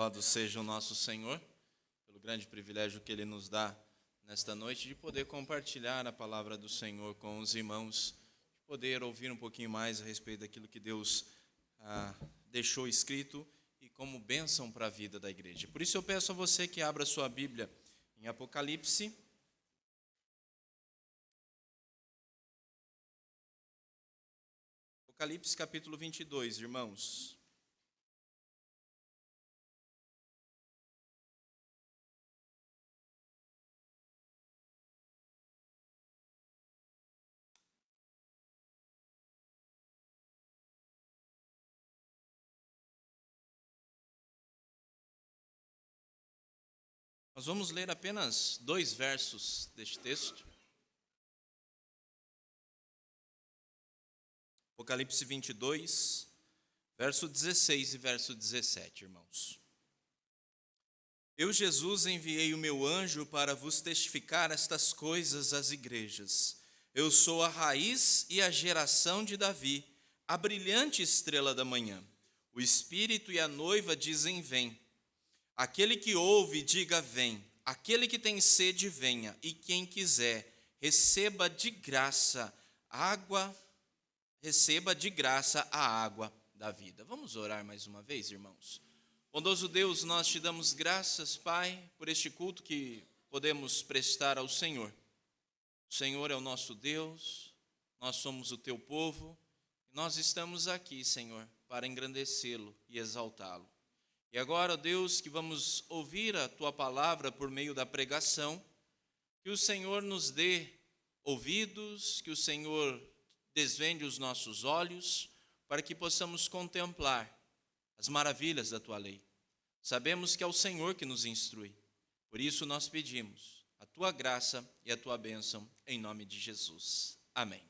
Louvado seja o nosso Senhor, pelo grande privilégio que Ele nos dá nesta noite de poder compartilhar a palavra do Senhor com os irmãos, de poder ouvir um pouquinho mais a respeito daquilo que Deus deixou escrito e como bênção para a vida da igreja. Por isso eu peço a você que abra sua Bíblia em Apocalipse. Apocalipse capítulo 22, irmãos. Nós vamos ler apenas 2 versos deste texto. Apocalipse 22, verso 16 e verso 17, irmãos. Eu, Jesus, enviei o meu anjo para vos testificar estas coisas às igrejas. Eu sou a raiz e a geração de Davi, a brilhante estrela da manhã. O Espírito e a noiva dizem: vem. Aquele que ouve, diga: vem. Aquele que tem sede, venha. E quem quiser, receba de graça a água da vida. Vamos orar mais uma vez, irmãos. Bondoso Deus, nós te damos graças, Pai, por este culto que podemos prestar ao Senhor. O Senhor é o nosso Deus, nós somos o teu povo, e nós estamos aqui, Senhor, para engrandecê-lo e exaltá-lo. E agora, Deus, que vamos ouvir a tua palavra por meio da pregação, que o Senhor nos dê ouvidos, que o Senhor desvende os nossos olhos, para que possamos contemplar as maravilhas da tua lei. Sabemos que é o Senhor que nos instrui, por isso nós pedimos a tua graça e a tua bênção, em nome de Jesus. Amém.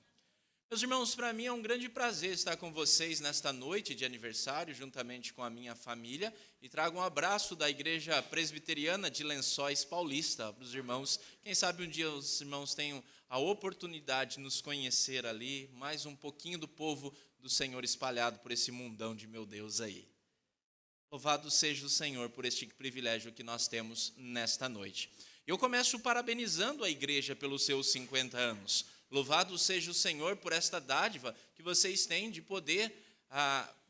Meus irmãos, para mim é um grande prazer estar com vocês nesta noite de aniversário, juntamente com a minha família, e trago um abraço da Igreja Presbiteriana de Lençóis Paulista para os irmãos. Quem sabe um dia os irmãos tenham a oportunidade de nos conhecer ali, mais um pouquinho do povo do Senhor espalhado por esse mundão de meu Deus aí. Louvado seja o Senhor por este privilégio que nós temos nesta noite. Eu começo parabenizando a igreja pelos seus 50 anos. Louvado seja o Senhor por esta dádiva que vocês têm de poder,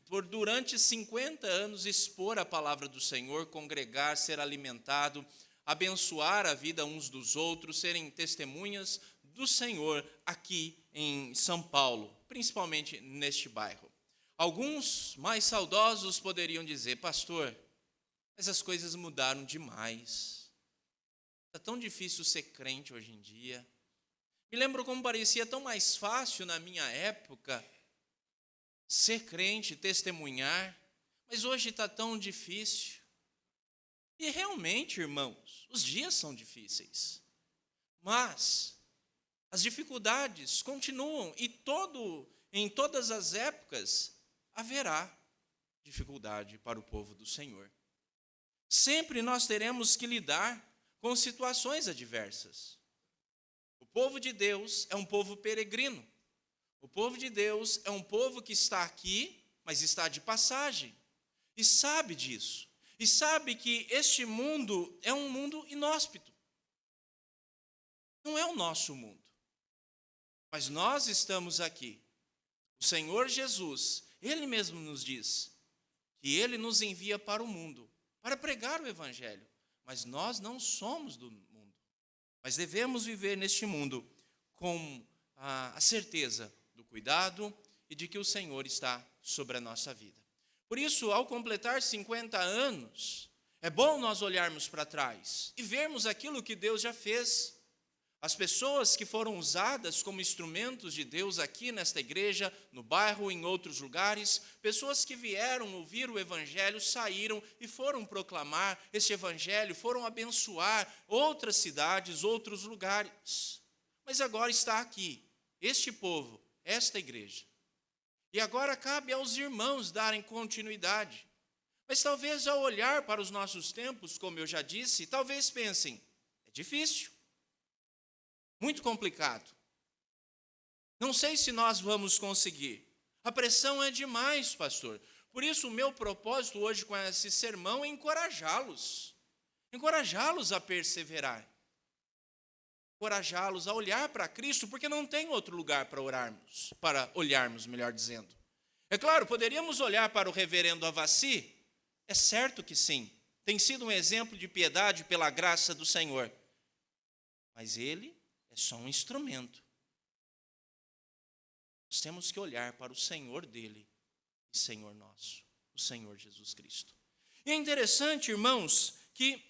por durante 50 anos, expor a palavra do Senhor, congregar, ser alimentado, abençoar a vida uns dos outros, serem testemunhas do Senhor aqui em São Paulo, principalmente neste bairro. Alguns mais saudosos poderiam dizer: pastor, mas as coisas mudaram demais. Está tão difícil ser crente hoje em dia. Me lembro como parecia tão mais fácil na minha época ser crente, testemunhar, mas hoje está tão difícil. E realmente, irmãos, os dias são difíceis, mas as dificuldades continuam e em todas as épocas haverá dificuldade para o povo do Senhor. Sempre nós teremos que lidar com situações adversas. O povo de Deus é um povo peregrino. O povo de Deus é um povo que está aqui, mas está de passagem. E sabe disso. E sabe que este mundo é um mundo inóspito. Não é o nosso mundo. Mas nós estamos aqui. O Senhor Jesus, Ele mesmo nos diz que Ele nos envia para o mundo, para pregar o Evangelho. Mas nós não somos do mundo. Mas devemos viver neste mundo com a certeza do cuidado e de que o Senhor está sobre a nossa vida. Por isso, ao completar 50 anos, é bom nós olharmos para trás e vermos aquilo que Deus já fez. As pessoas que foram usadas como instrumentos de Deus aqui nesta igreja, no bairro, em outros lugares, pessoas que vieram ouvir o Evangelho, saíram e foram proclamar este Evangelho, foram abençoar outras cidades, outros lugares. Mas agora está aqui, este povo, esta igreja. E agora cabe aos irmãos darem continuidade. Mas talvez ao olhar para os nossos tempos, como eu já disse, talvez pensem: é difícil. Muito complicado. Não sei se nós vamos conseguir. A pressão é demais, pastor. Por isso, o meu propósito hoje com esse sermão é encorajá-los a perseverar, encorajá-los a olhar para Cristo, porque não tem outro lugar para olharmos, melhor dizendo. É claro, poderíamos olhar para o reverendo Avassi, é certo que sim, tem sido um exemplo de piedade pela graça do Senhor, mas ele é só um instrumento. Nós temos que olhar para o Senhor dele e Senhor nosso, o Senhor Jesus Cristo. E é interessante, irmãos, que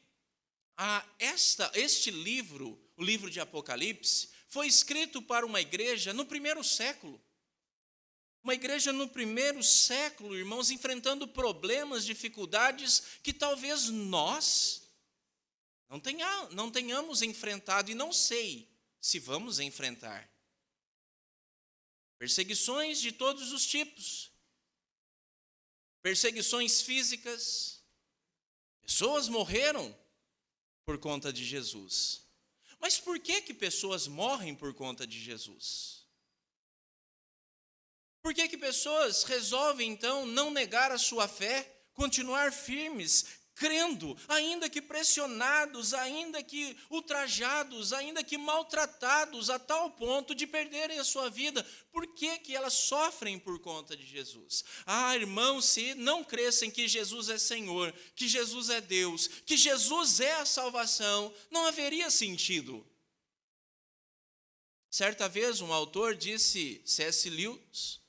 este livro, o livro de Apocalipse, foi escrito para uma igreja no primeiro século. Uma igreja no primeiro século, irmãos, enfrentando problemas, dificuldades que talvez nós não tenhamos enfrentado e não sei se vamos enfrentar. Perseguições de todos os tipos. Perseguições físicas. Pessoas morreram por conta de Jesus. Mas por que pessoas morrem por conta de Jesus? Por que pessoas resolvem, então, não negar a sua fé, continuar firmes, crendo, ainda que pressionados, ainda que ultrajados, ainda que maltratados, a tal ponto de perderem a sua vida? Por que elas sofrem por conta de Jesus? Irmãos, se não crescem que Jesus é Senhor, que Jesus é Deus, que Jesus é a salvação, não haveria sentido. Certa vez um autor disse, C.S. Lewis,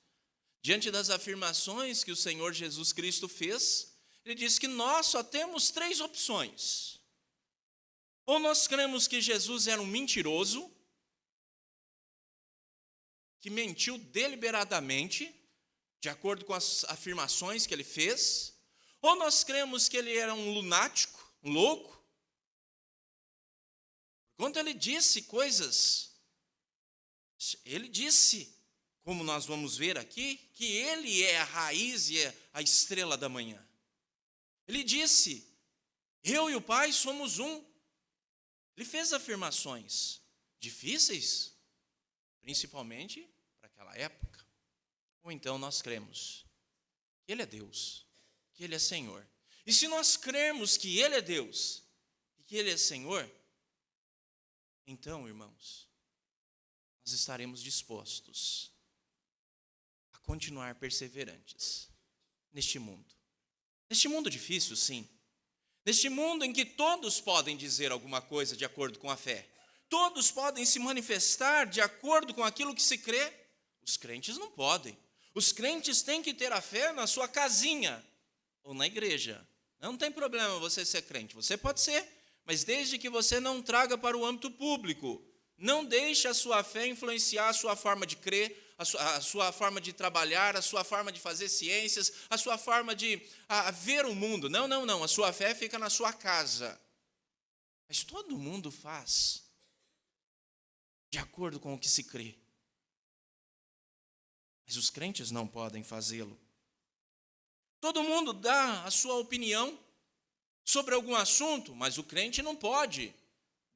diante das afirmações que o Senhor Jesus Cristo fez, ele disse que nós só temos 3 opções. Ou nós cremos que Jesus era um mentiroso, que mentiu deliberadamente, de acordo com as afirmações que ele fez, ou nós cremos que ele era um lunático, um louco, quando ele disse coisas, ele disse, como nós vamos ver aqui, que ele é a raiz e é a estrela da manhã. Ele disse, eu e o Pai somos um. Ele fez afirmações difíceis, principalmente para aquela época. Ou então nós cremos que Ele é Deus, que Ele é Senhor. E se nós cremos que Ele é Deus e que Ele é Senhor, então, irmãos, nós estaremos dispostos a continuar perseverantes neste mundo. Neste mundo difícil, sim. Neste mundo em que todos podem dizer alguma coisa de acordo com a fé. Todos podem se manifestar de acordo com aquilo que se crê. Os crentes não podem. Os crentes têm que ter a fé na sua casinha ou na igreja. Não tem problema você ser crente. Você pode ser, mas desde que você não traga para o âmbito público. Não deixe a sua fé influenciar a sua forma de crer, a sua forma de trabalhar, a sua forma de fazer ciências, a sua forma de ver o mundo. Não. A sua fé fica na sua casa. Mas todo mundo faz de acordo com o que se crê. Mas os crentes não podem fazê-lo. Todo mundo dá a sua opinião sobre algum assunto, mas o crente não pode.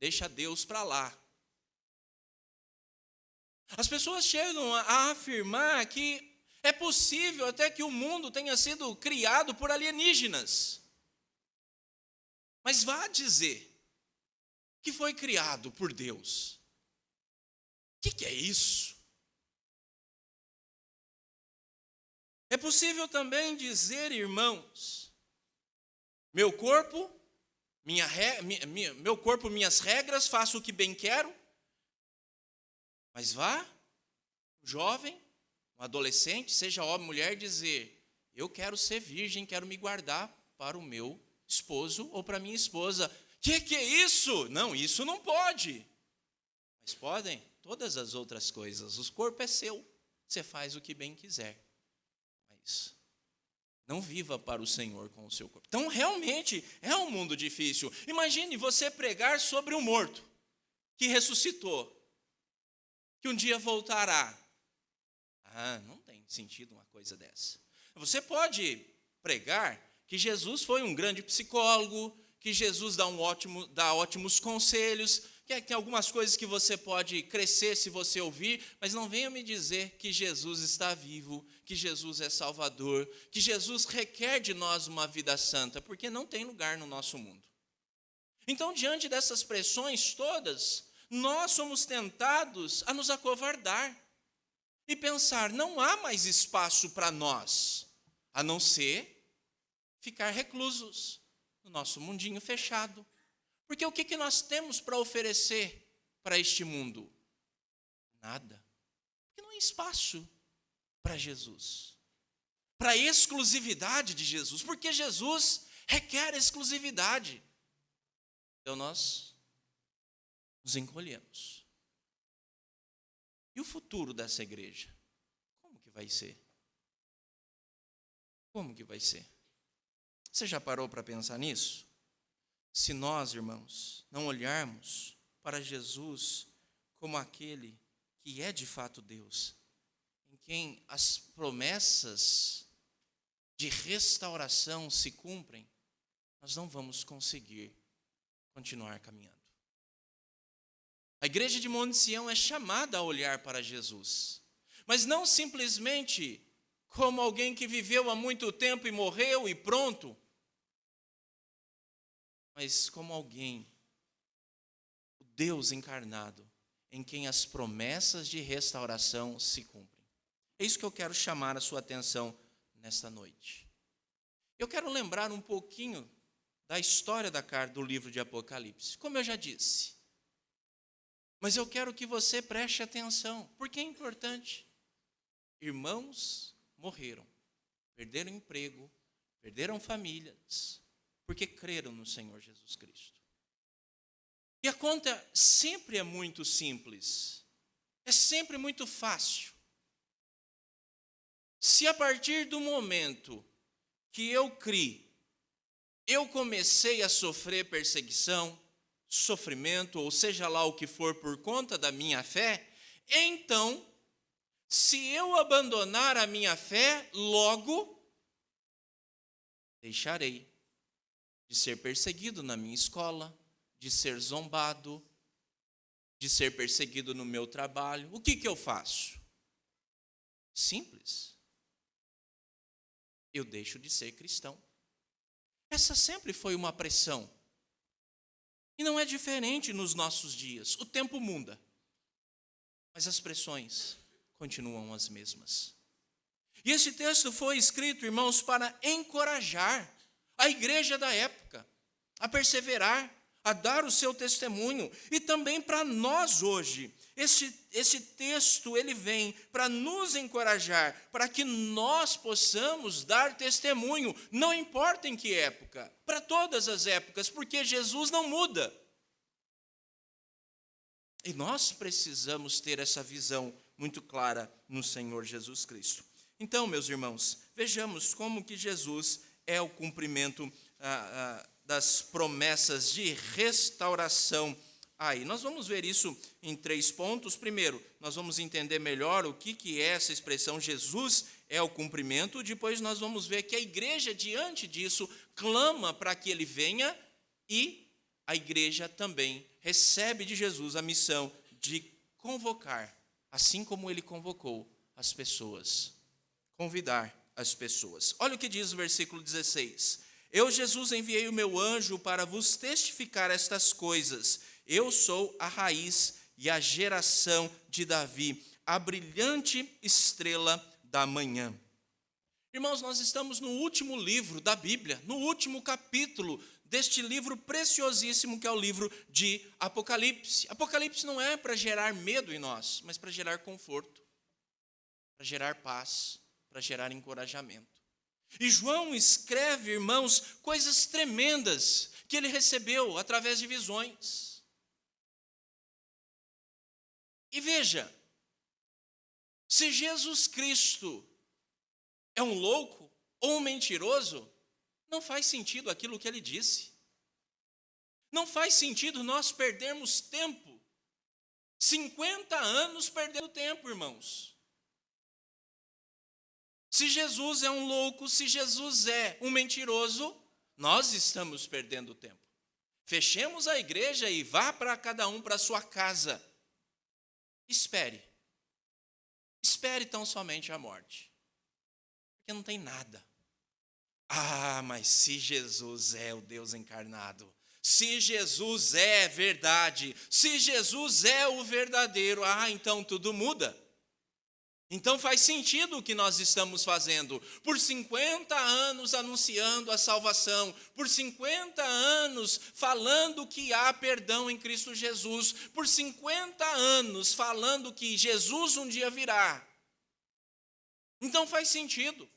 Deixa Deus para lá. As pessoas chegam a afirmar que é possível até que o mundo tenha sido criado por alienígenas. Mas vá dizer que foi criado por Deus. O que é isso? É possível também dizer, irmãos, meu corpo, minhas regras, faço o que bem quero. Mas vá, jovem, um adolescente, seja homem ou mulher, dizer, eu quero ser virgem, quero me guardar para o meu esposo ou para minha esposa. Que é isso? Não, isso não pode. Mas podem todas as outras coisas. O corpo é seu, você faz o que bem quiser. Mas não viva para o Senhor com o seu corpo. Então, realmente, é um mundo difícil. Imagine você pregar sobre um morto que ressuscitou, que um dia voltará. Não tem sentido uma coisa dessa. Você pode pregar que Jesus foi um grande psicólogo, que Jesus dá ótimos conselhos, que tem algumas coisas que você pode crescer se você ouvir, mas não venha me dizer que Jesus está vivo, que Jesus é Salvador, que Jesus requer de nós uma vida santa, porque não tem lugar no nosso mundo. Então, diante dessas pressões todas, nós somos tentados a nos acovardar e pensar, não há mais espaço para nós, a não ser ficar reclusos no nosso mundinho fechado. Porque o que nós temos para oferecer para este mundo? Nada. Porque não há espaço para Jesus, para a exclusividade de Jesus, porque Jesus requer exclusividade. Então nós nos encolhemos. E o futuro dessa igreja? Como que vai ser? Como que vai ser? Você já parou para pensar nisso? Se nós, irmãos, não olharmos para Jesus como aquele que é de fato Deus, em quem as promessas de restauração se cumprem, nós não vamos conseguir continuar caminhando. A igreja de Monte Sião é chamada a olhar para Jesus, mas não simplesmente como alguém que viveu há muito tempo e morreu e pronto, mas como alguém, o Deus encarnado, em quem as promessas de restauração se cumprem. É isso que eu quero chamar a sua atenção nesta noite. Eu quero lembrar um pouquinho da história do livro de Apocalipse, como eu já disse. Mas eu quero que você preste atenção, porque é importante. Irmãos morreram, perderam emprego, perderam famílias, porque creram no Senhor Jesus Cristo. E a conta sempre é muito simples, é sempre muito fácil. Se a partir do momento que eu criei, eu comecei a sofrer perseguição, sofrimento, ou seja lá o que for por conta da minha fé, então, se eu abandonar a minha fé, logo deixarei de ser perseguido na minha escola, de ser zombado, de ser perseguido no meu trabalho. O que eu faço? Simples. Eu deixo de ser cristão. Essa sempre foi uma pressão. E não é diferente nos nossos dias. O tempo muda, mas as pressões continuam as mesmas. E esse texto foi escrito, irmãos, para encorajar a igreja da época a perseverar, a dar o seu testemunho, e também para nós hoje. Esse texto, ele vem para nos encorajar, para que nós possamos dar testemunho, não importa em que época, para todas as épocas, porque Jesus não muda. E nós precisamos ter essa visão muito clara no Senhor Jesus Cristo. Então, meus irmãos, vejamos como que Jesus é o cumprimento das promessas de restauração. Aí, nós vamos ver isso em 3 pontos. Primeiro, nós vamos entender melhor o que é essa expressão Jesus é o cumprimento. Depois nós vamos ver que a igreja, diante disso, clama para que ele venha, e a igreja também recebe de Jesus a missão de convocar, assim como ele convocou as pessoas, convidar as pessoas. Olha o que diz o versículo 16. Eu, Jesus, enviei o meu anjo para vos testificar estas coisas. Eu sou a raiz e a geração de Davi, a brilhante estrela da manhã. Irmãos, nós estamos no último livro da Bíblia, no último capítulo deste livro preciosíssimo que é o livro de Apocalipse. Apocalipse não é para gerar medo em nós, mas para gerar conforto, para gerar paz, para gerar encorajamento. E João escreve, irmãos, coisas tremendas que ele recebeu através de visões. E veja, se Jesus Cristo é um louco ou um mentiroso, não faz sentido aquilo que ele disse. Não faz sentido nós perdermos tempo. 50 anos perdendo tempo, irmãos. Se Jesus é um louco, se Jesus é um mentiroso, nós estamos perdendo tempo. Fechemos a igreja e vá para cada um para a sua casa. Espere. Espere tão somente a morte. Porque não tem nada. Ah, mas se Jesus é o Deus encarnado, se Jesus é verdade, se Jesus é o verdadeiro, então tudo muda. Então faz sentido o que nós estamos fazendo. Por 50 anos anunciando a salvação, por 50 anos falando que há perdão em Cristo Jesus, por 50 anos falando que Jesus um dia virá. Então faz sentido.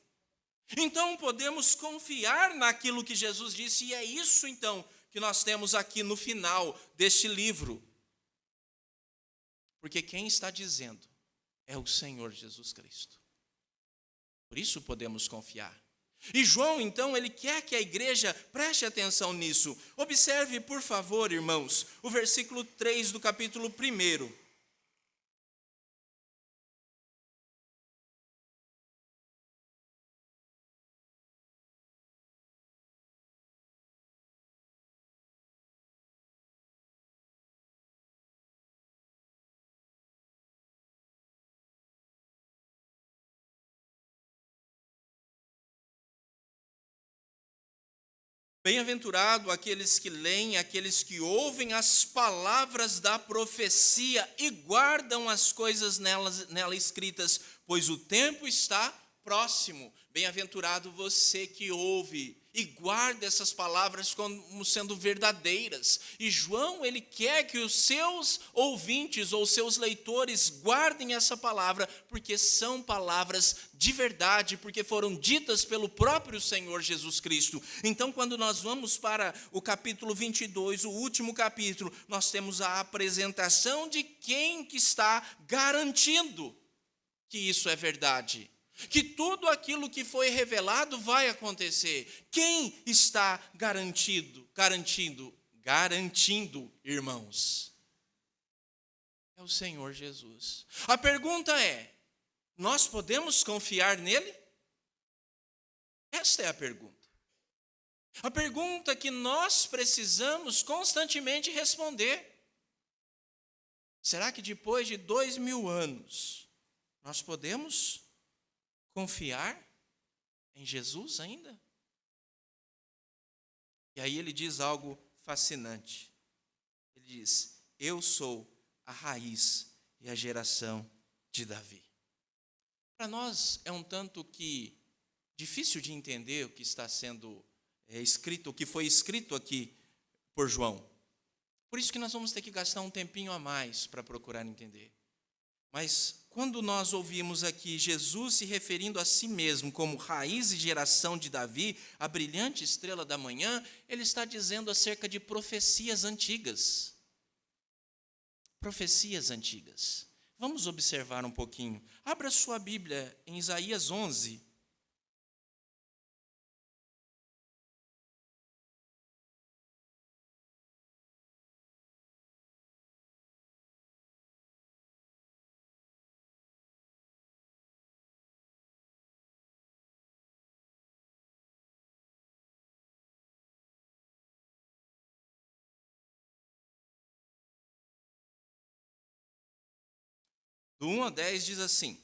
Então podemos confiar naquilo que Jesus disse, e é isso então que nós temos aqui no final deste livro. Porque quem está dizendo é o Senhor Jesus Cristo. Por isso podemos confiar. E João, então, ele quer que a igreja preste atenção nisso. Observe, por favor, irmãos, o versículo 3 do capítulo 1. Bem-aventurado aqueles que leem, aqueles que ouvem as palavras da profecia e guardam as coisas nela escritas, pois o tempo está próximo. Bem-aventurado você que ouve e guarda essas palavras como sendo verdadeiras. E João, ele quer que os seus ouvintes ou seus leitores guardem essa palavra, porque são palavras de verdade, porque foram ditas pelo próprio Senhor Jesus Cristo. Então, quando nós vamos para o capítulo 22, o último capítulo, nós temos a apresentação de quem que está garantindo que isso é verdade. Que tudo aquilo que foi revelado vai acontecer. Quem está garantindo, irmãos? É o Senhor Jesus. A pergunta é: nós podemos confiar nele? Esta é a pergunta. A pergunta que nós precisamos constantemente responder. Será que depois de 2000 anos, nós podemos confiar em Jesus ainda? E aí ele diz algo fascinante. Ele diz: eu sou a raiz e a geração de Davi. Para nós é um tanto que difícil de entender o que está sendo escrito, o que foi escrito aqui por João. Por isso que nós vamos ter que gastar um tempinho a mais para procurar entender. Mas quando nós ouvimos aqui Jesus se referindo a si mesmo como raiz e geração de Davi, a brilhante estrela da manhã, ele está dizendo acerca de profecias antigas. Profecias antigas. Vamos observar um pouquinho. Abra sua Bíblia em Isaías 11. Do 1 a 10 diz assim: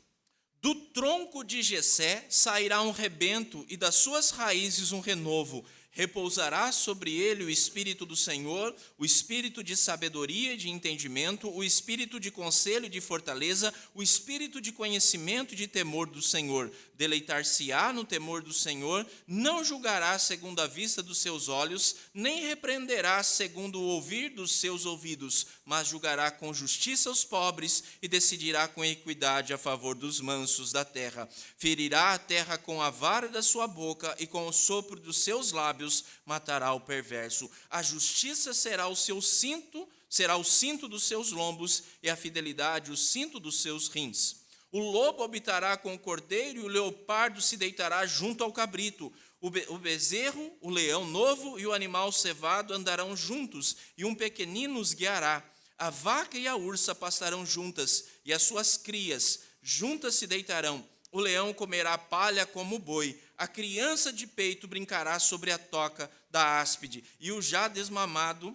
do tronco de Jessé sairá um rebento, e das suas raízes um renovo. Repousará sobre ele o Espírito do Senhor, o Espírito de sabedoria e de entendimento, o Espírito de conselho e de fortaleza, o Espírito de conhecimento e de temor do Senhor. Deleitar-se-á no temor do Senhor, não julgará segundo a vista dos seus olhos, nem repreenderá segundo o ouvir dos seus ouvidos, mas julgará com justiça os pobres e decidirá com equidade a favor dos mansos da terra. Ferirá a terra com a vara da sua boca e com o sopro dos seus lábios matará o perverso. A justiça será o seu cinto, será o cinto dos seus lombos, e a fidelidade o cinto dos seus rins. O lobo habitará com o cordeiro, e o leopardo se deitará junto ao cabrito. O bezerro, o leão novo e o animal cevado andarão juntos, e um pequenino os guiará. A vaca e a ursa pastarão juntas, e as suas crias juntas se deitarão. O leão comerá palha como o boi, a criança de peito brincará sobre a toca da áspide, e o já desmamado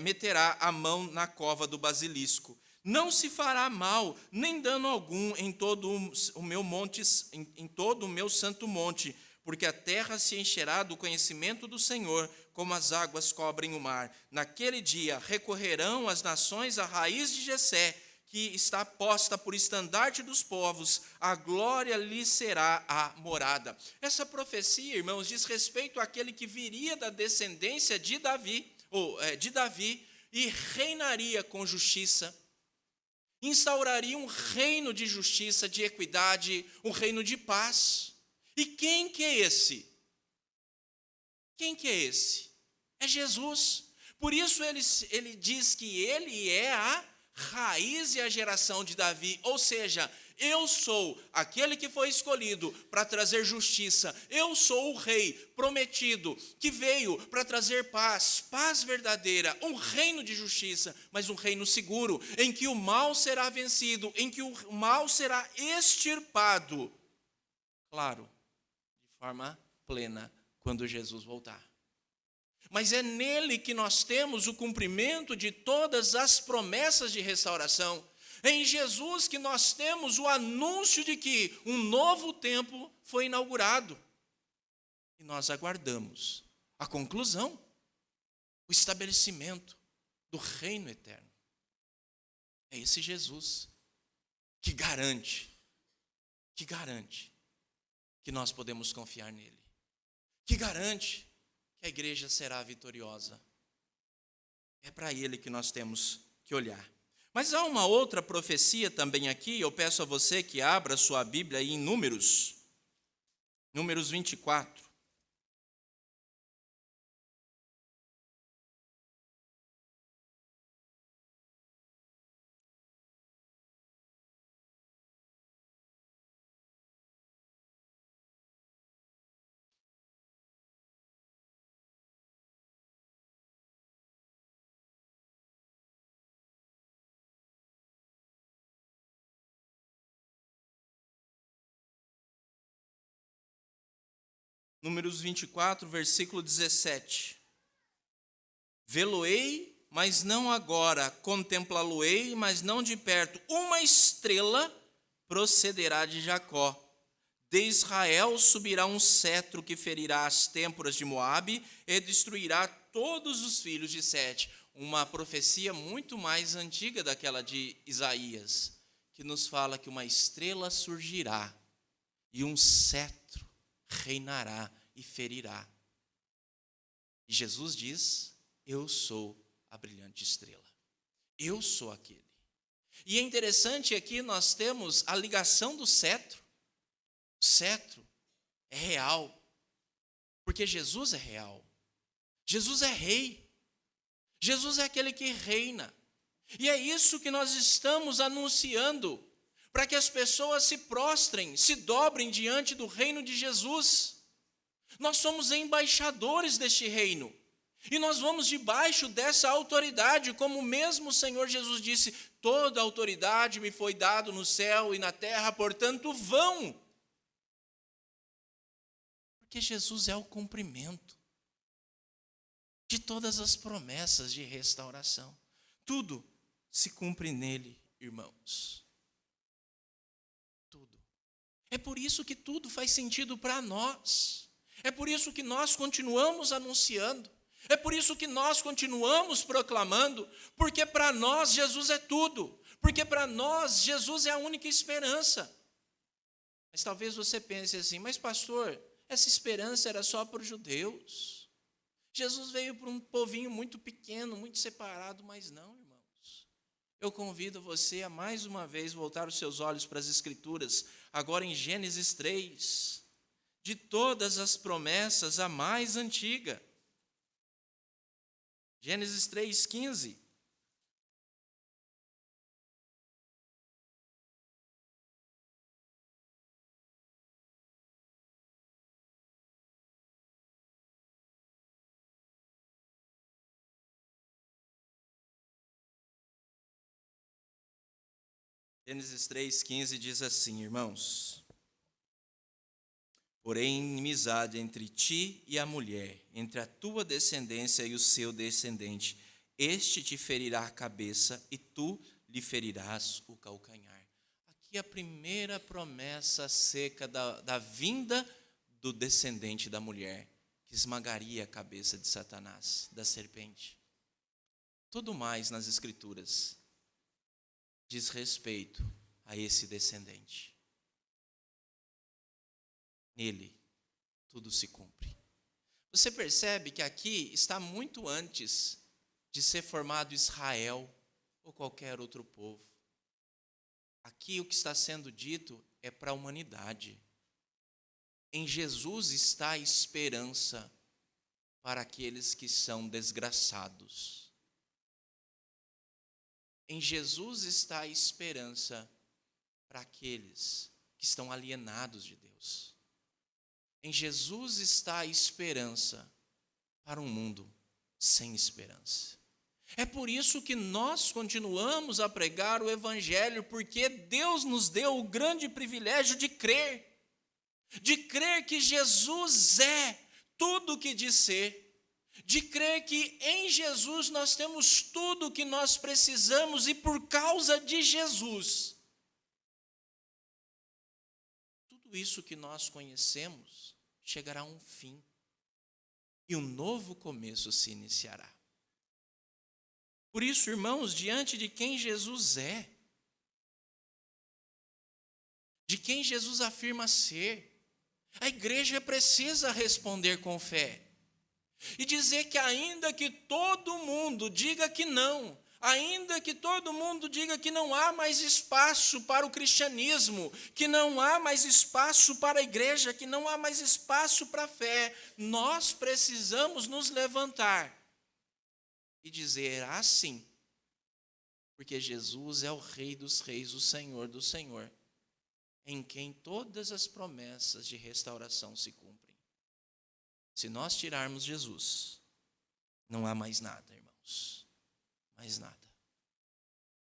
meterá a mão na cova do basilisco. Não se fará mal, nem dano algum em todo o meu monte, em todo o meu santo monte, porque a terra se encherá do conhecimento do Senhor, como as águas cobrem o mar. Naquele dia recorrerão as nações à raiz de Jessé, que está posta por estandarte dos povos, a glória lhe será a morada. Essa profecia, irmãos, diz respeito àquele que viria da descendência de Davi, e reinaria com justiça, instauraria um reino de justiça, de equidade, um reino de paz. E quem que é esse? Quem que é esse? É Jesus. Por isso ele diz que ele é a raiz e a geração de Davi, ou seja, eu sou aquele que foi escolhido para trazer justiça, eu sou o rei prometido, que veio para trazer paz, paz verdadeira, um reino de justiça, mas um reino seguro, em que o mal será vencido, em que o mal será extirpado, claro, de forma plena, quando Jesus voltar. Mas é nele que nós temos o cumprimento de todas as promessas de restauração. É em Jesus que nós temos o anúncio de que um novo tempo foi inaugurado. E nós aguardamos a conclusão, o estabelecimento do reino eterno. É esse Jesus que garante que nós podemos confiar nele, que garante que a igreja será vitoriosa. É para ele que nós temos que olhar. Mas há uma outra profecia também aqui, eu peço a você que abra sua Bíblia aí em Números 24. Números 24, versículo 17. Vê-lo-ei, mas não agora, contemplá-lo-ei, mas não de perto. Uma estrela procederá de Jacó. De Israel subirá um cetro que ferirá as têmporas de Moabe e destruirá todos os filhos de Sete. Uma profecia muito mais antiga daquela de Isaías, que nos fala que uma estrela surgirá e um cetro reinará e ferirá. E Jesus diz: eu sou a brilhante estrela. Eu sou aquele. E é interessante aqui nós temos a ligação do cetro. O cetro é real, porque Jesus é real. Jesus é rei. Jesus é aquele que reina. E é isso que nós estamos anunciando, para que as pessoas se prostrem, se dobrem diante do reino de Jesus. Nós somos embaixadores deste reino. E nós vamos debaixo dessa autoridade, como mesmo o Senhor Jesus disse: toda autoridade me foi dada no céu e na terra, portanto vão. Porque Jesus é o cumprimento de todas as promessas de restauração. Tudo se cumpre nele, irmãos. Tudo. É por isso que tudo faz sentido para nós. É por isso que nós continuamos anunciando. É por isso que nós continuamos proclamando, porque para nós Jesus é tudo, porque para nós Jesus é a única esperança. Mas talvez você pense assim: mas pastor, essa esperança era só para os judeus. Jesus veio para um povinho muito pequeno, muito separado, mas não, irmãos. Eu convido você a mais uma vez voltar os seus olhos para as Escrituras, agora em Gênesis 3, de todas as promessas, a mais antiga. Gênesis 3:15. Gênesis 3:15 diz assim, irmãos: porém inimizade entre ti e a mulher, entre a tua descendência e o seu descendente. Este te ferirá a cabeça e tu lhe ferirás o calcanhar. Aqui a primeira promessa seca da vinda do descendente da mulher, que esmagaria a cabeça de Satanás, da serpente. Tudo mais nas Escrituras diz respeito a esse descendente. Nele, tudo se cumpre. Você percebe que aqui está muito antes de ser formado Israel ou qualquer outro povo. Aqui o que está sendo dito é para a humanidade. Em Jesus está a esperança para aqueles que são desgraçados. Em Jesus está a esperança para aqueles que estão alienados de Deus. Em Jesus está a esperança para um mundo sem esperança. É por isso que nós continuamos a pregar o Evangelho, porque Deus nos deu o grande privilégio de crer que Jesus é tudo o que diz ser, de crer que em Jesus nós temos tudo o que nós precisamos e por causa de Jesus, tudo isso que nós conhecemos chegará a um fim e um novo começo se iniciará. Por isso, irmãos, diante de quem Jesus é, de quem Jesus afirma ser, a igreja precisa responder com fé e dizer que ainda que todo mundo diga que não, ainda que todo mundo diga que não há mais espaço para o cristianismo, que não há mais espaço para a igreja, que não há mais espaço para a fé, nós precisamos nos levantar e dizer assim, porque Jesus é o Rei dos Reis, o Senhor do Senhor, em quem todas as promessas de restauração se cumprem. Se nós tirarmos Jesus, não há mais nada, irmãos, mais nada.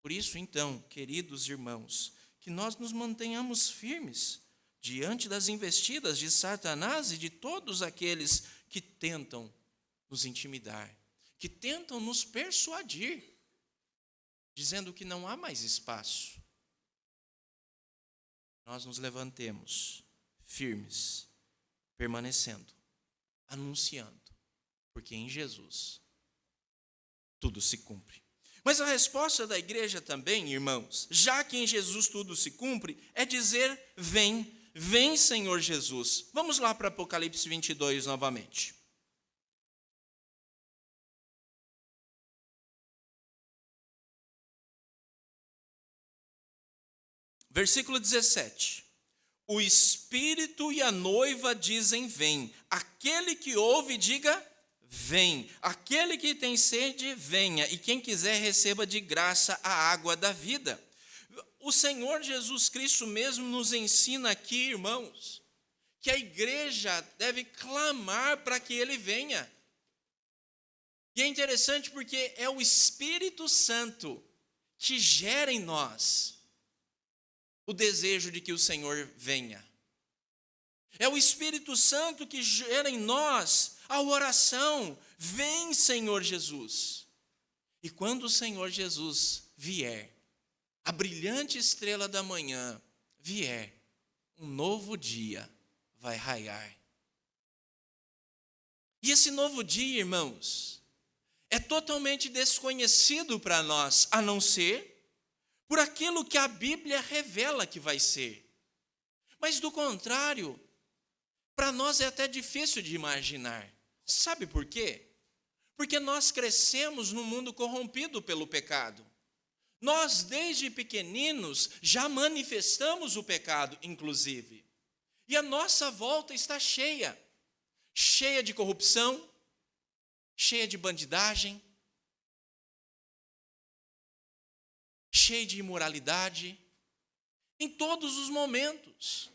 Por isso, então, queridos irmãos, que nós nos mantenhamos firmes diante das investidas de Satanás e de todos aqueles que tentam nos intimidar, que tentam nos persuadir, dizendo que não há mais espaço. Nós nos levantemos firmes, permanecendo, anunciando, porque em Jesus tudo se cumpre. Mas a resposta da igreja também, irmãos, já que em Jesus tudo se cumpre, é dizer: vem, vem Senhor Jesus. Vamos lá para Apocalipse 22 novamente. Versículo 17. O Espírito e a noiva dizem: vem. Aquele que ouve, diga: vem. Aquele que tem sede, venha. E quem quiser, receba de graça a água da vida. O Senhor Jesus Cristo mesmo nos ensina aqui, irmãos, que a igreja deve clamar para que Ele venha. E é interessante porque é o Espírito Santo que gera em nós o desejo de que o Senhor venha. É o Espírito Santo que gera em nós a oração: vem, Senhor Jesus. E quando o Senhor Jesus vier, a brilhante estrela da manhã vier, um novo dia vai raiar. E esse novo dia, irmãos, é totalmente desconhecido para nós, a não ser por aquilo que a Bíblia revela que vai ser. Mas do contrário, para nós é até difícil de imaginar. Sabe por quê? Porque nós crescemos num mundo corrompido pelo pecado. Nós, desde pequeninos, já manifestamos o pecado, inclusive. E a nossa volta está cheia. Cheia de corrupção, cheia de bandidagem, cheia de imoralidade, em todos os momentos.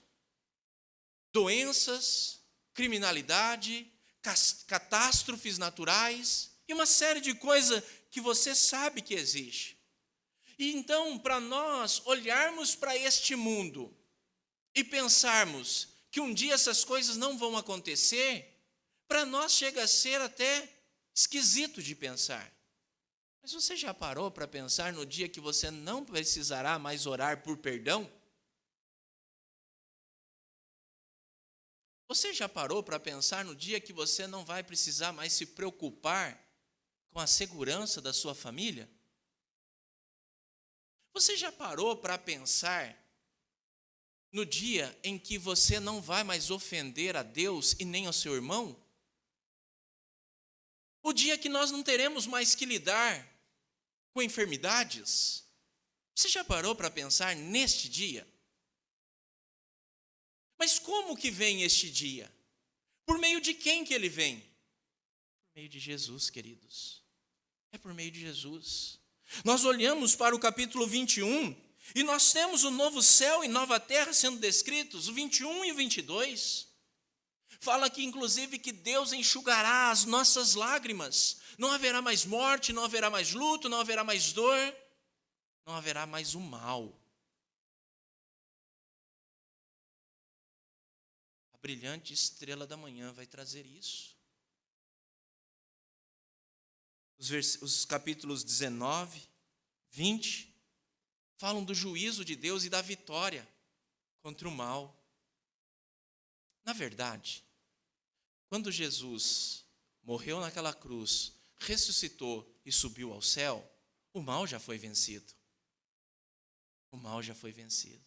Doenças, criminalidade, catástrofes naturais e uma série de coisas que você sabe que existe. E então, para nós olharmos para este mundo e pensarmos que um dia essas coisas não vão acontecer, para nós chega a ser até esquisito de pensar. Mas você já parou para pensar no dia que você não precisará mais orar por perdão? Você já parou para pensar no dia que você não vai precisar mais se preocupar com a segurança da sua família? Você já parou para pensar no dia em que você não vai mais ofender a Deus e nem ao seu irmão? O dia que nós não teremos mais que lidar com enfermidades? Você já parou para pensar neste dia? Mas como que vem este dia? Por meio de quem que ele vem? Por meio de Jesus, queridos. É por meio de Jesus. Nós olhamos para o capítulo 21 e nós temos o novo céu e nova terra sendo descritos, o 21 e o 22. Fala aqui, inclusive, que Deus enxugará as nossas lágrimas. Não haverá mais morte, não haverá mais luto, não haverá mais dor, não haverá mais o mal. A brilhante estrela da manhã vai trazer isso. Os capítulos 19, 20, falam do juízo de Deus e da vitória contra o mal. Na verdade, quando Jesus morreu naquela cruz, ressuscitou e subiu ao céu, o mal já foi vencido. O mal já foi vencido.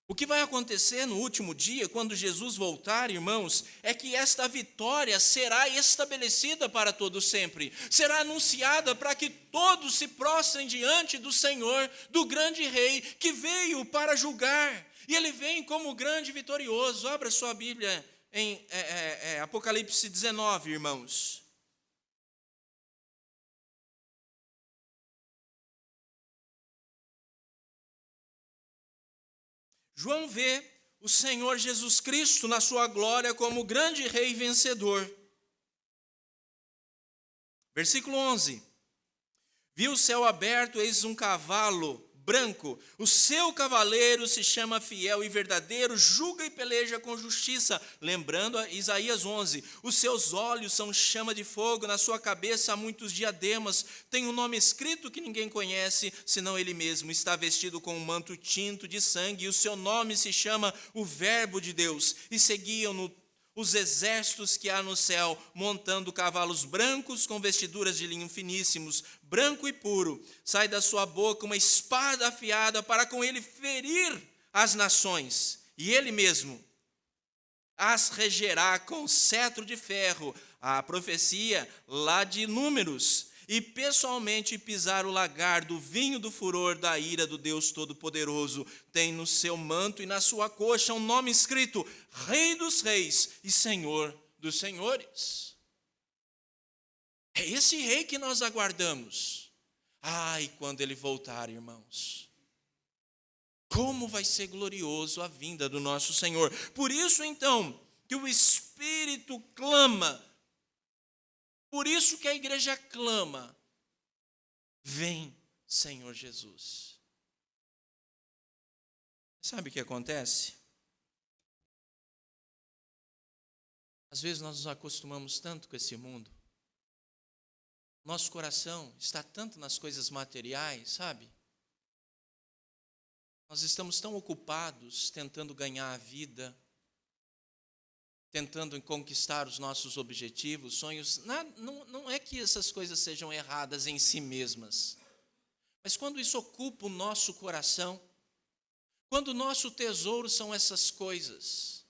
O que vai acontecer no último dia, quando Jesus voltar, irmãos, é que esta vitória será estabelecida para todo sempre. Será anunciada para que todos se prostrem diante do Senhor, do grande Rei, que veio para julgar. E Ele vem como grande vitorioso. Abra sua Bíblia em Apocalipse 19, irmãos. João vê o Senhor Jesus Cristo na sua glória como grande rei vencedor. Versículo 11. Viu o céu aberto, eis um cavalo branco. O seu cavaleiro se chama Fiel e Verdadeiro, julga e peleja com justiça. Lembrando a Isaías 11. Os seus olhos são chama de fogo, na sua cabeça há muitos diademas. Tem um nome escrito que ninguém conhece, senão ele mesmo. Está vestido com um manto tinto de sangue, e o seu nome se chama o Verbo de Deus. E seguiam-no os exércitos que há no céu, montando cavalos brancos com vestiduras de linho finíssimos, branco e puro. Sai da sua boca uma espada afiada para com ele ferir as nações. E ele mesmo as regerá com cetro de ferro. A profecia lá de Números. E pessoalmente pisar o lagar do vinho do furor da ira do Deus Todo-Poderoso. Tem no seu manto e na sua coxa um nome escrito: Rei dos Reis e Senhor dos Senhores. É esse rei que nós aguardamos. Ai, quando ele voltar, irmãos, como vai ser glorioso a vinda do nosso Senhor. Por isso, então, que o Espírito clama. Por isso que a igreja clama: vem, Senhor Jesus. Sabe o que acontece? Às vezes nós nos acostumamos tanto com esse mundo. Nosso coração está tanto nas coisas materiais, sabe? Nós estamos tão ocupados tentando ganhar a vida, tentando conquistar os nossos objetivos, sonhos. Não é que essas coisas sejam erradas em si mesmas, mas quando isso ocupa o nosso coração, quando o nosso tesouro são essas coisas,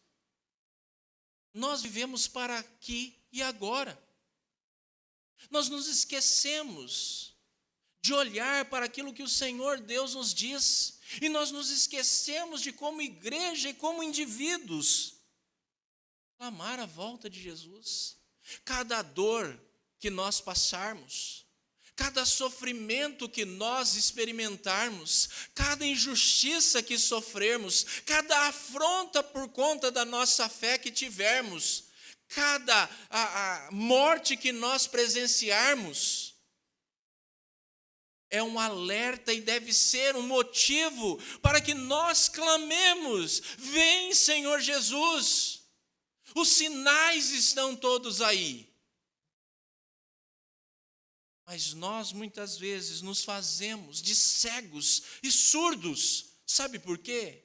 nós vivemos para aqui e agora. Nós nos esquecemos de olhar para aquilo que o Senhor Deus nos diz, e nós nos esquecemos de, como igreja e como indivíduos, clamar a volta de Jesus. Cada dor que nós passarmos, cada sofrimento que nós experimentarmos, cada injustiça que sofrermos, cada afronta por conta da nossa fé que tivermos, cada a morte que nós presenciarmos, é um alerta e deve ser um motivo para que nós clamemos: vem, Senhor Jesus. Os sinais estão todos aí. Mas nós muitas vezes nos fazemos de cegos e surdos. Sabe por quê?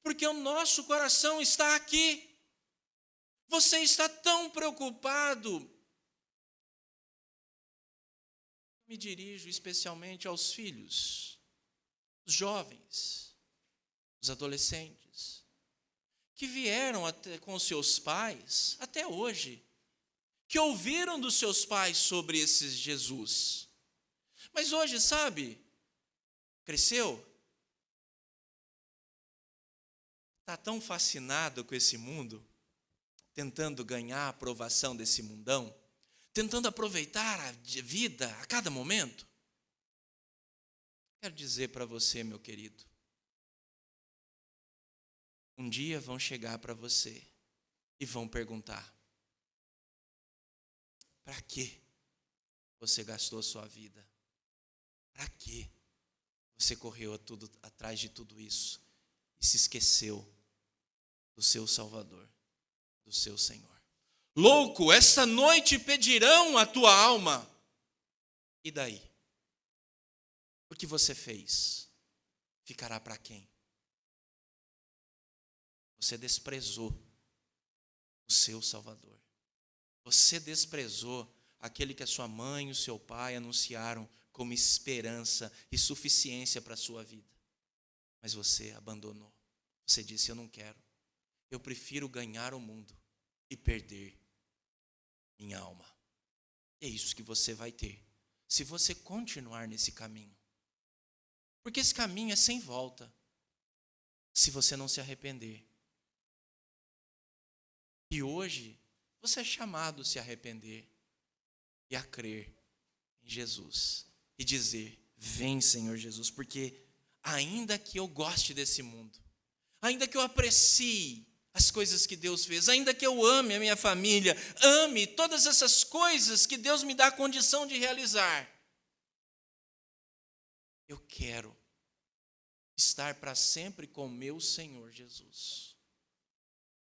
Porque o nosso coração está aqui. Você está tão preocupado. Me dirijo especialmente aos filhos, os jovens, os adolescentes, que vieram com seus pais até hoje, que ouviram dos seus pais sobre esse Jesus. Mas hoje, sabe, cresceu, está tão fascinado com esse mundo, tentando ganhar a aprovação desse mundão, tentando aproveitar a vida a cada momento. Quero dizer para você, meu querido, um dia vão chegar para você e vão perguntar: para que você gastou a sua vida? Para que você correu atrás de tudo isso e se esqueceu do seu Salvador, do seu Senhor? Louco, esta noite pedirão a tua alma. E daí? O que você fez ficará para quem? Você desprezou o seu Salvador. Você desprezou aquele que a sua mãe e o seu pai anunciaram como esperança e suficiência para a sua vida. Mas você abandonou. Você disse: eu não quero. Eu prefiro ganhar o mundo e perder minha alma. É isso que você vai ter, se você continuar nesse caminho. Porque esse caminho é sem volta, se você não se arrepender. E hoje, você é chamado a se arrepender e a crer em Jesus. E dizer: vem, Senhor Jesus, porque ainda que eu goste desse mundo, ainda que eu aprecie as coisas que Deus fez, ainda que eu ame a minha família, ame todas essas coisas que Deus me dá a condição de realizar, eu quero estar para sempre com meu Senhor Jesus.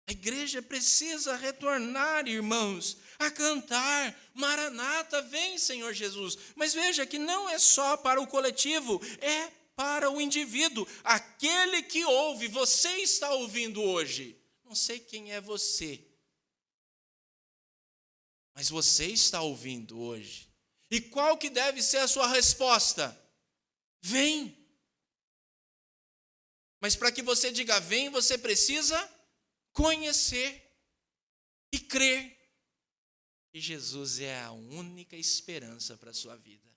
A igreja precisa retornar, irmãos, a cantar: Maranata, vem, Senhor Jesus. Mas veja que não é só para o coletivo, é para o indivíduo, aquele que ouve. Você está ouvindo hoje. Não sei quem é você, mas você está ouvindo hoje. E qual que deve ser a sua resposta? Vem. Mas para que você diga vem, você precisa conhecer e crer. E Jesus é a única esperança para a sua vida.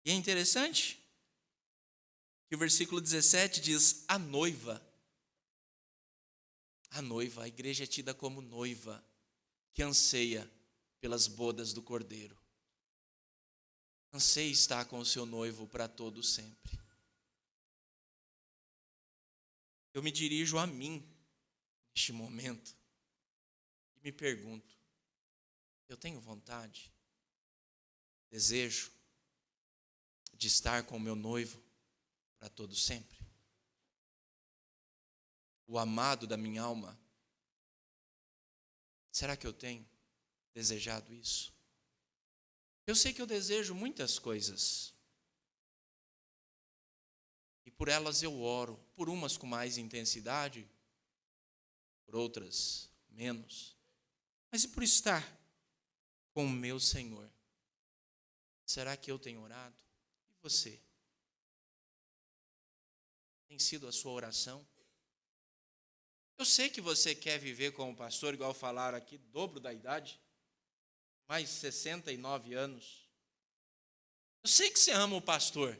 E é interessante que o versículo 17 diz: a noiva. A noiva, a igreja é tida como noiva que anseia pelas bodas do Cordeiro. Anseia estar com o seu noivo para todo sempre. Eu me dirijo a mim neste momento e me pergunto: eu tenho vontade, desejo de estar com o meu noivo para todo sempre? O amado da minha alma? Será que eu tenho desejado isso? Eu sei que eu desejo muitas coisas. E por elas eu oro, por umas com mais intensidade, por outras menos. Mas e por estar com o meu Senhor? Será que eu tenho orado? E você? Tem sido a sua oração? Eu sei que você quer viver como pastor, igual falaram aqui, dobro da idade, mais 69 anos. Eu sei que você ama o pastor,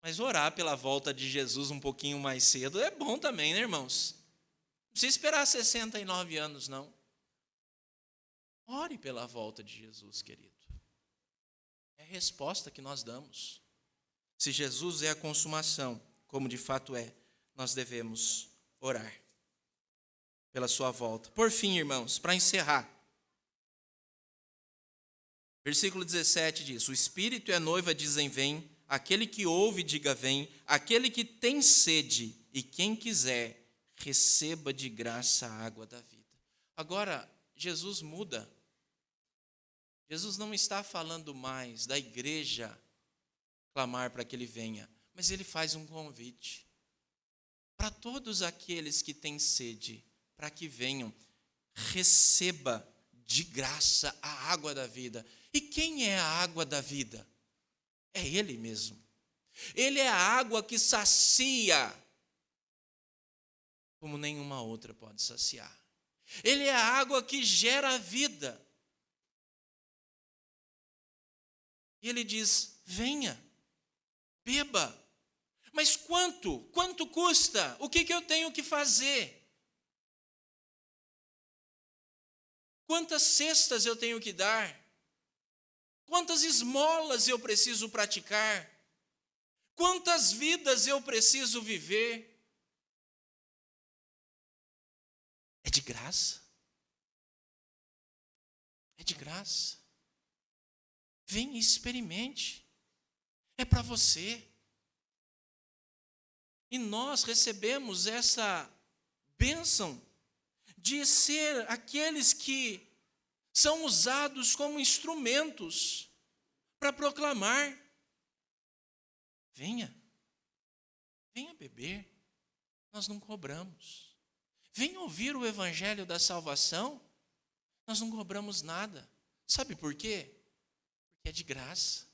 mas orar pela volta de Jesus um pouquinho mais cedo é bom também, né, irmãos? Não precisa esperar 69 anos, não. Ore pela volta de Jesus, querido. É a resposta que nós damos. Se Jesus é a consumação, como de fato é, nós devemos orar pela sua volta. Por fim, irmãos, para encerrar, Versículo 17 diz: o Espírito e a noiva dizem vem, aquele que ouve diga vem, aquele que tem sede e quem quiser receba de graça a água da vida. Agora, Jesus muda. Jesus não está falando mais da igreja clamar para que ele venha, mas ele faz um convite para todos aqueles que têm sede, para que venham, receba de graça a água da vida. E quem é a água da vida? É ele mesmo. Ele é a água que sacia, como nenhuma outra pode saciar. Ele é a água que gera a vida. E ele diz: venha, beba. Mas quanto? Quanto custa? O que eu tenho que fazer? Quantas cestas eu tenho que dar? Quantas esmolas eu preciso praticar? Quantas vidas eu preciso viver? É de graça. É de graça. Vem e experimente. É para você. E nós recebemos essa bênção de ser aqueles que são usados como instrumentos para proclamar. Venha beber, nós não cobramos. Venha ouvir o evangelho da salvação, nós não cobramos nada. Sabe por quê? Porque é de graça.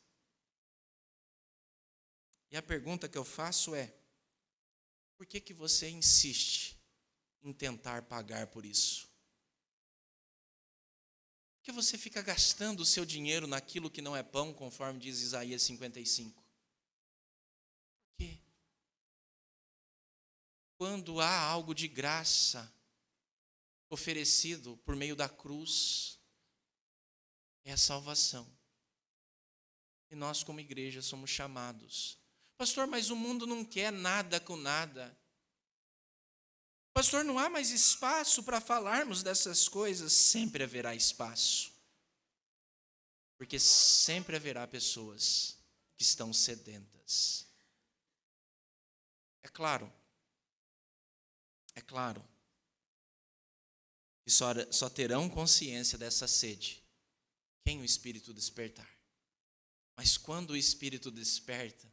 E a pergunta que eu faço é: por que você insiste em tentar pagar por isso? Por que você fica gastando o seu dinheiro naquilo que não é pão, conforme diz Isaías 55? Por quê? Quando há algo de graça oferecido por meio da cruz, é a salvação. E nós, como igreja, somos chamados. Pastor, mas o mundo não quer nada com nada. Pastor, não há mais espaço para falarmos dessas coisas? Sempre haverá espaço. Porque sempre haverá pessoas que estão sedentas. É claro que só terão consciência dessa sede quem o Espírito despertar. Mas quando o Espírito desperta,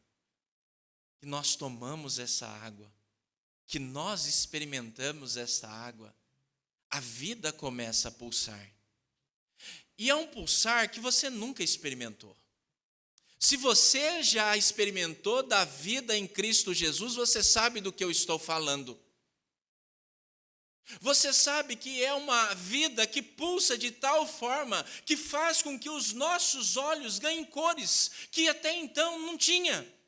que nós tomamos essa água, que nós experimentamos essa água, a vida começa a pulsar. E é um pulsar que você nunca experimentou. Se você já experimentou da vida em Cristo Jesus, você sabe do que eu estou falando. Você sabe que é uma vida que pulsa de tal forma que faz com que os nossos olhos ganhem cores que até então não tinha.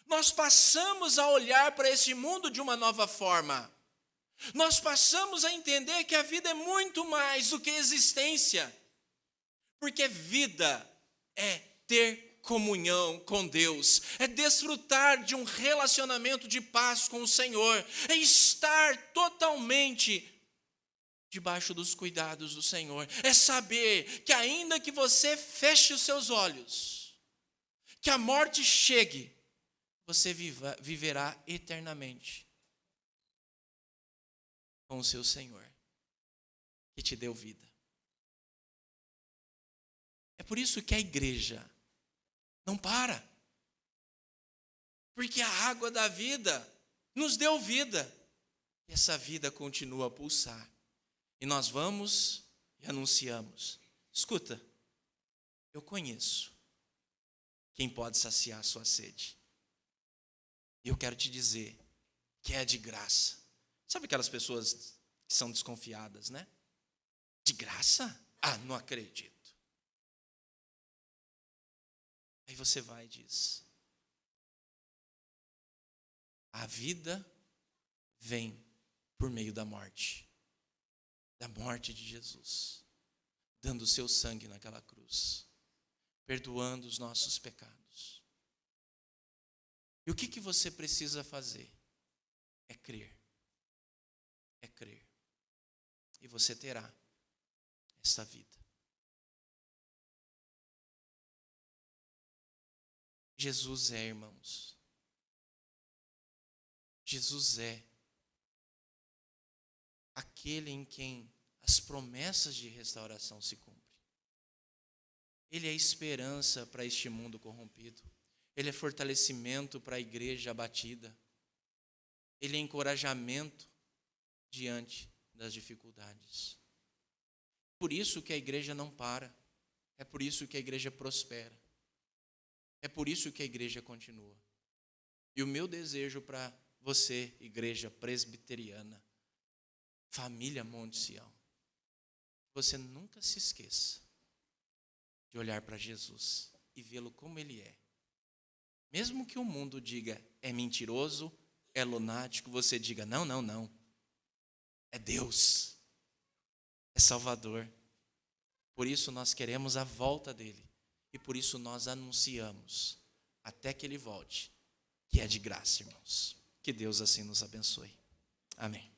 Nós passamos a olhar para esse mundo de uma nova forma. Nós passamos a entender que a vida é muito mais do que existência. Porque vida é ter comunhão com Deus, é desfrutar de um relacionamento de paz com o Senhor, é estar totalmente debaixo dos cuidados do Senhor, é saber que ainda que você feche os seus olhos, que a morte chegue, você viverá eternamente com o seu Senhor, que te deu vida. É por isso que a igreja não para. Porque a água da vida nos deu vida. E essa vida continua a pulsar. E nós vamos e anunciamos. Escuta, eu conheço quem pode saciar a sua sede. E eu quero te dizer que é de graça. Sabe aquelas pessoas que são desconfiadas, né? De graça? Ah, não acredito. Aí você vai e diz: a vida vem por meio da morte de Jesus, dando o seu sangue naquela cruz, perdoando os nossos pecados. E o que você precisa fazer? É crer. É crer. E você terá essa vida. Jesus é, irmãos. Jesus é aquele em quem as promessas de restauração se cumprem. Ele é esperança para este mundo corrompido. Ele é fortalecimento para a igreja abatida. Ele é encorajamento diante das dificuldades. Por isso que a igreja não para. É por isso que a igreja prospera. É por isso que a igreja continua. E o meu desejo para você, igreja presbiteriana, família Monte Sião, você nunca se esqueça de olhar para Jesus e vê-lo como ele é. Mesmo que o mundo diga, é mentiroso, é lunático, você diga, não, não, não. É Deus. É Salvador. Por isso nós queremos a volta dele. E por isso nós anunciamos, até que ele volte, que é de graça, irmãos. Que Deus assim nos abençoe. Amém.